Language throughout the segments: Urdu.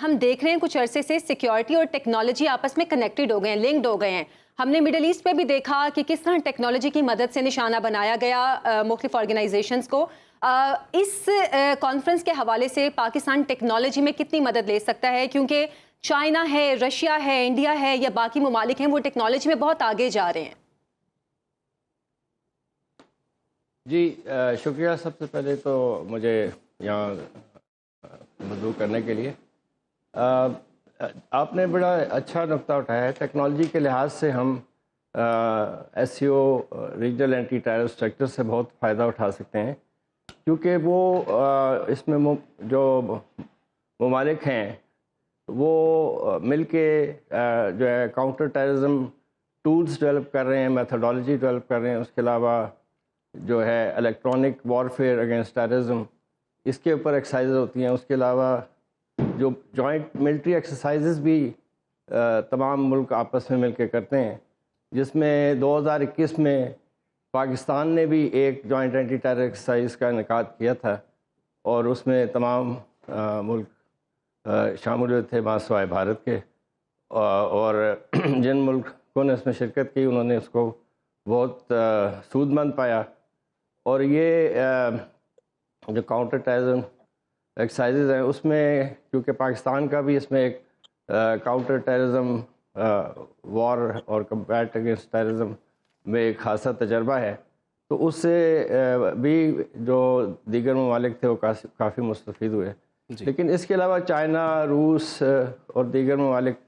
ہم دیکھ رہے ہیں کچھ عرصے سے سیکیورٹی اور ٹیکنالوجی آپس میں کنیکٹڈ ہو گئے ہیں، لنکڈ ہو گئے ہیں. ہم نے مڈل ایسٹ پہ بھی دیکھا کہ کس طرح ٹیکنالوجی کی مدد سے نشانہ بنایا گیا مختلف آرگنائزیشنز کو. اس کانفرنس کے حوالے سے پاکستان ٹیکنالوجی میں کتنی مدد لے سکتا ہے؟ کیونکہ چائنا ہے، رشیا ہے، انڈیا ہے یا باقی ممالک ہیں، وہ ٹیکنالوجی میں بہت آگے جا رہے ہیں. جی شکریہ. سب سے پہلے تو مجھے یہاں مدعو کرنے کے لیے. آپ نے بڑا اچھا نقطہ اٹھایا ہے. ٹیکنالوجی کے لحاظ سے ہم S C O regional anti terror structure سے بہت فائدہ اٹھا سکتے ہیں، کیونکہ وہ اس میں جو ممالک ہیں وہ مل کے جو ہے کاؤنٹر ٹیررزم ٹولز ڈیولپ کر رہے ہیں، میتھڈالوجی ڈیولپ کر رہے ہیں. اس کے علاوہ جو ہے الیکٹرانک وارفیئر اگینسٹ ٹیررزم، اس کے اوپر ایکسرسائز ہوتی ہیں. اس کے علاوہ جو جوائنٹ ملٹری ایکسرسائزز بھی تمام ملک آپس میں مل کے کرتے ہیں، جس میں 2021 میں پاکستان نے بھی ایک جوائنٹ اینٹی ٹیرر ایکسرسائز کا انعقاد کیا تھا، اور اس میں تمام ملک شامل ہوئے تھے سوائے بھارت کے. اور جن ملکوں نے اس میں شرکت کی انہوں نے اس کو بہت سود مند پایا. اور یہ جو کاؤنٹر ٹیررزم ایکسرسائزز ہیں اس میں کیونکہ پاکستان کا بھی اس میں ایک کاؤنٹر ٹیررزم وار اور کمبیٹ اگینسٹ ٹیررزم میں ایک خاصا تجربہ ہے، تو اس سے بھی جو دیگر ممالک تھے وہ کافی مستفید ہوئے. لیکن اس کے علاوہ چائنا، روس اور دیگر ممالک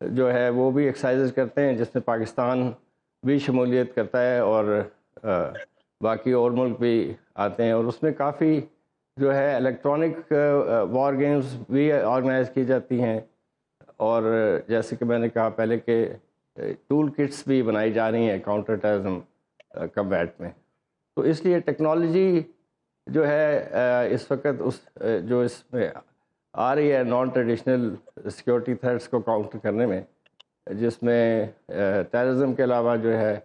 جو ہے وہ بھی ایکسرسائزز کرتے ہیں، جس میں پاکستان بھی شمولیت کرتا ہے اور باقی اور ملک بھی آتے ہیں. اور اس میں کافی جو ہے الیکٹرانک وار گیمز بھی آرگنائز کی جاتی ہیں، اور جیسے کہ میں نے کہا پہلے کہ ٹول کٹس بھی بنائی جا رہی ہیں کاؤنٹر ٹیررزم کمبیٹ میں. تو اس لیے ٹیکنالوجی جو ہے اس وقت اس میں آ رہی ہے نان ٹریڈیشنل سیکیورٹی تھریٹس کو کاؤنٹر کرنے میں، جس میں ٹیررزم کے علاوہ جو ہے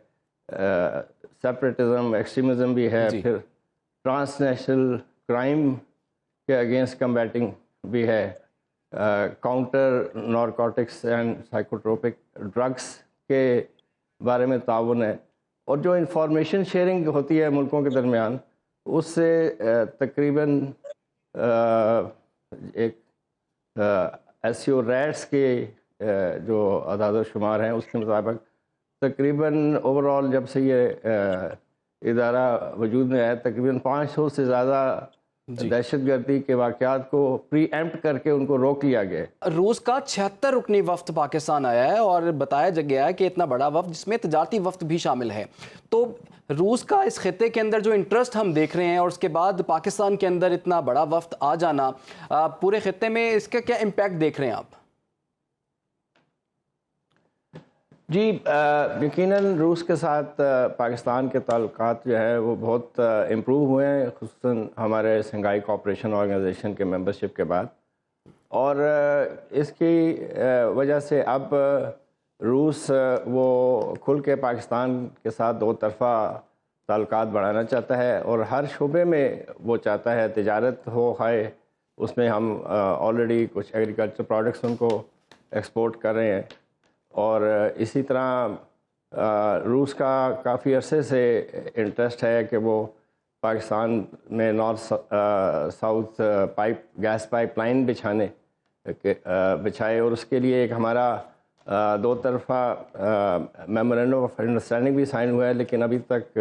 سیپریٹزم، ایکسٹریمزم بھی ہے، پھر ٹرانس نیشنل کرائم کے اگینسٹ کمبیٹنگ بھی ہے، کاؤنٹر نارکوٹکس اینڈ سائیکوٹروپک ڈرگس کے بارے میں تعاون ہے. اور جو انفارمیشن شیئرنگ ہوتی ہے ملکوں کے درمیان، اس سے تقریباً ایک ایس سی او ریٹس کے جو اعداد و شمار ہیں اس کے مطابق تقریباً اوور آل جب سے یہ ادارہ وجود میں آیا تقریباً 500 سے زیادہ دہشت گردی کے واقعات کو پری ایمپٹ کر کے ان کو روک لیا گیا. روس کا 76 رکنی وفد پاکستان آیا ہے اور بتایا گیا ہے کہ اتنا بڑا وفد جس میں تجارتی وفد بھی شامل ہے. تو روس کا اس خطے کے اندر جو انٹرسٹ ہم دیکھ رہے ہیں اور اس کے بعد پاکستان کے اندر اتنا بڑا وفد آ جانا، پورے خطے میں اس کا کیا امپیکٹ دیکھ رہے ہیں آپ؟ جی یقیناً روس کے ساتھ پاکستان کے تعلقات جو ہے وہ بہت امپروو ہوئے ہیں، خصوصاً ہمارے شنگھائی کوآپریشن آرگنائزیشن کے ممبرشپ کے بعد. اور اس کی وجہ سے اب روس وہ کھل کے پاکستان کے ساتھ دو طرفہ تعلقات بڑھانا چاہتا ہے، اور ہر شعبے میں وہ چاہتا ہے. تجارت ہو خواہ اس میں ہم آلریڈی کچھ ایگریکلچر پروڈکٹس ان کو ایکسپورٹ کر رہے ہیں، اور اسی طرح روس کا کافی عرصے سے انٹرسٹ ہے کہ وہ پاکستان میں north south gas pipeline بچھائے، اور اس کے لیے ایک ہمارا دو طرفہ میمورینڈم آف انڈرسٹینڈنگ بھی سائن ہوا ہے، لیکن ابھی تک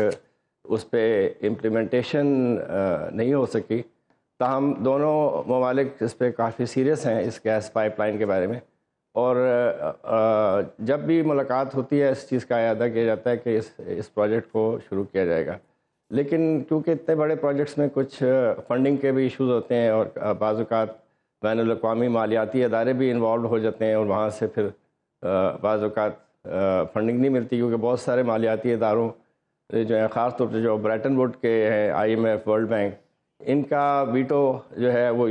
اس پہ امپلیمنٹیشن نہیں ہو سکی. تاہم دونوں ممالک اس پہ کافی سیریس ہیں اس گیس پائپ لائن کے بارے میں، اور جب بھی ملاقات ہوتی ہے اس چیز کا اعادہ کیا جاتا ہے کہ اس پروجیکٹ کو شروع کیا جائے گا. لیکن کیونکہ اتنے بڑے پروجیکٹس میں کچھ فنڈنگ کے بھی ایشوز ہوتے ہیں، اور بعض اوقات بین الاقوامی مالیاتی ادارے بھی انوالوڈ ہو جاتے ہیں، اور وہاں سے پھر بعض اوقات فنڈنگ نہیں ملتی، کیونکہ بہت سارے مالیاتی اداروں جو ہیں، خاص طور سے جو برائٹن ووڈ کے ہیں، IMF، ورلڈ بینک، ان کا ویٹو جو ہے وہ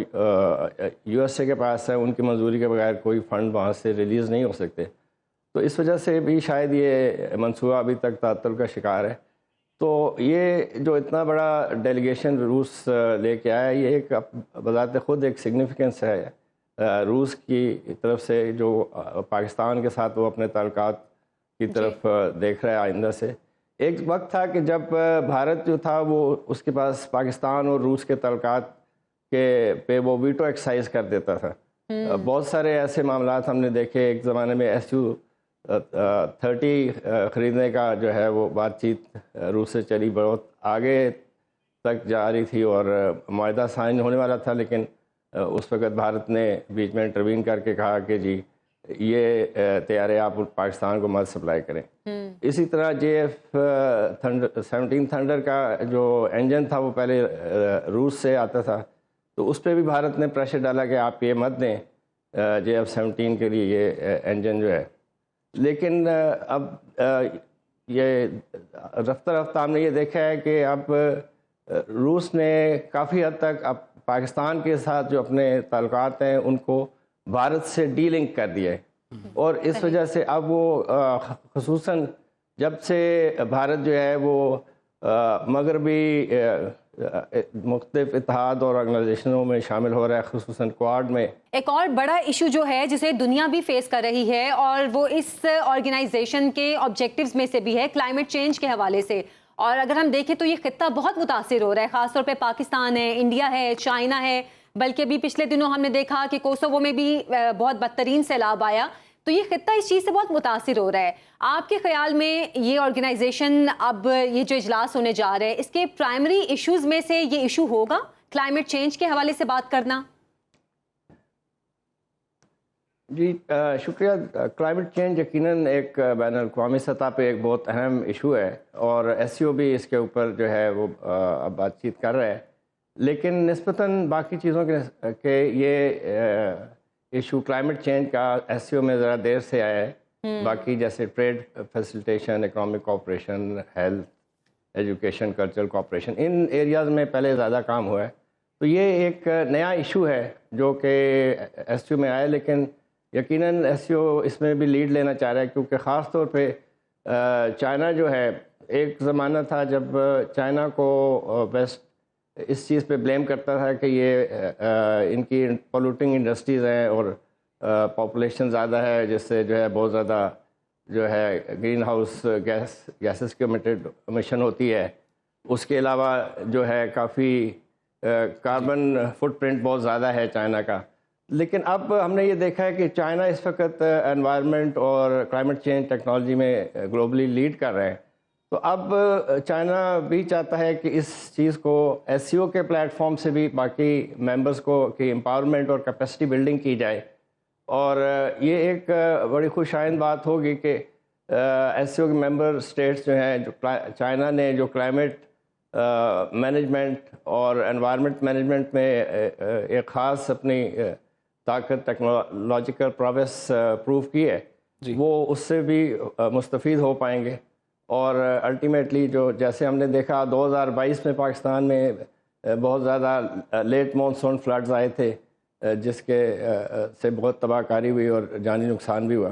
USA کے پاس ہے. ان کی منظوری کے بغیر کوئی فنڈ وہاں سے ریلیز نہیں ہو سکتے. تو اس وجہ سے بھی شاید یہ منصوبہ ابھی تک تعطل کا شکار ہے. تو یہ جو اتنا بڑا ڈیلیگیشن روس لے کے آیا، یہ ایک بذات خود ایک سگنیفیکنس ہے روس کی طرف سے جو پاکستان کے ساتھ وہ اپنے تعلقات کی طرف دیکھ رہا ہے آئندہ سے. ایک وقت تھا کہ جب بھارت جو تھا وہ اس کے پاس پاکستان اور روس کے تعلقات کے پہ وہ ویٹو ایکسرسائز کر دیتا تھا. بہت سارے ایسے معاملات ہم نے دیکھے. ایک زمانے میں SU-30 خریدنے کا جو ہے وہ بات چیت روس سے چلی, بہت آگے تک جا رہی تھی اور معاہدہ سائن ہونے والا تھا, لیکن اس وقت بھارت نے بیچ میں انٹروین کر کے کہا کہ جی یہ طیارے آپ پاکستان کو مت سپلائی کریں. اسی طرح JF-17 تھنڈر کا جو انجن تھا وہ پہلے روس سے آتا تھا, تو اس پہ بھی بھارت نے پریشر ڈالا کہ آپ یہ مت دیں JF-17 کے لیے یہ انجن جو ہے. لیکن اب یہ رفتہ رفتہ ہم نے یہ دیکھا ہے کہ اب روس نے کافی حد تک اب پاکستان کے ساتھ جو اپنے تعلقات ہیں ان کو بھارت سے ڈی لنک کر دیا ہے, اور اس وجہ سے اب وہ خصوصاً جب سے بھارت جو ہے وہ مغربی مختلف اتحاد اور آرگنائزیشنوں میں شامل ہو رہا ہے, خصوصاً کوارڈ میں. ایک اور بڑا ایشو جو ہے جسے دنیا بھی فیس کر رہی ہے اور وہ اس آرگنائزیشن کے آبجیکٹیوز میں سے بھی ہے کلائمیٹ چینج کے حوالے سے. اور اگر ہم دیکھیں تو یہ خطہ بہت متاثر ہو رہا ہے, خاص طور پہ پاکستان ہے, انڈیا ہے, چائنا ہے, بلکہ بھی پچھلے دنوں ہم نے دیکھا کہ کوسوو میں بھی بہت بدترین سیلاب آیا. تو یہ خطہ اس چیز سے بہت متاثر ہو رہا ہے. آپ کے خیال میں یہ آرگنائزیشن اب یہ جو اجلاس ہونے جا رہے ہیں اس کے پرائمری ایشوز میں سے یہ ایشو ہوگا کلائمیٹ چینج کے حوالے سے بات کرنا؟ جی شکریہ. کلائمیٹ چینج یقیناً ایک بین الاقوامی سطح پہ ایک بہت اہم ایشو ہے, اور SCO بھی اس کے اوپر جو ہے وہ بات چیت کر رہا ہے, لیکن نسبتاً باقی چیزوں کے یہ ایشو کلائمیٹ چینج کا SCO میں ذرا دیر سے آیا ہے. باقی جیسے trade facilitation, economic cooperation, health, education, cultural cooperation, ان ایریاز میں پہلے زیادہ کام ہوا ہے. تو یہ ایک نیا ایشو ہے جو کہ SCO میں آیا, لیکن یقیناً SCO اس میں بھی لیڈ لینا چاہ رہا ہے, کیونکہ خاص طور پہ چائنا جو ہے, ایک زمانہ تھا جب چائنا کو ویسٹ اس چیز پہ بلیم کرتا تھا کہ یہ ان کی پولوٹنگ انڈسٹریز ہیں اور پاپولیشن زیادہ ہے, جس سے جو ہے بہت زیادہ جو ہے گرین ہاؤس گیسز کی امیشن ہوتی ہے. اس کے علاوہ جو ہے کافی کاربن فٹ پرنٹ بہت زیادہ ہے چائنا کا. لیکن اب ہم نے یہ دیکھا ہے کہ چائنا اس وقت انوائرمنٹ اور کلائمیٹ چینج ٹیکنالوجی میں گلوبلی لیڈ کر رہے ہیں. تو اب چائنا بھی چاہتا ہے کہ اس چیز کو SCO کے پلیٹ فارم سے بھی باقی ممبرز کو کی امپاورمنٹ اور کیپیسٹی بلڈنگ کی جائے. اور یہ ایک بڑی خوش آئند بات ہوگی کہ SCO کے ممبر اسٹیٹس جو ہیں, جو چائنا نے جو کلائمیٹ مینجمنٹ اور انوائرمنٹ مینجمنٹ میں ایک خاص اپنی طاقت, ٹیکنالوجیکل پروگریس پروو کی ہے, وہ اس سے بھی مستفید ہو پائیں گے. اور الٹیمیٹلی جو جیسے ہم نے دیکھا 2022 میں پاکستان میں بہت زیادہ لیٹ مانسون فلڈز آئے تھے, جس کے سے بہت تباہ کاری ہوئی اور جانی نقصان بھی ہوا.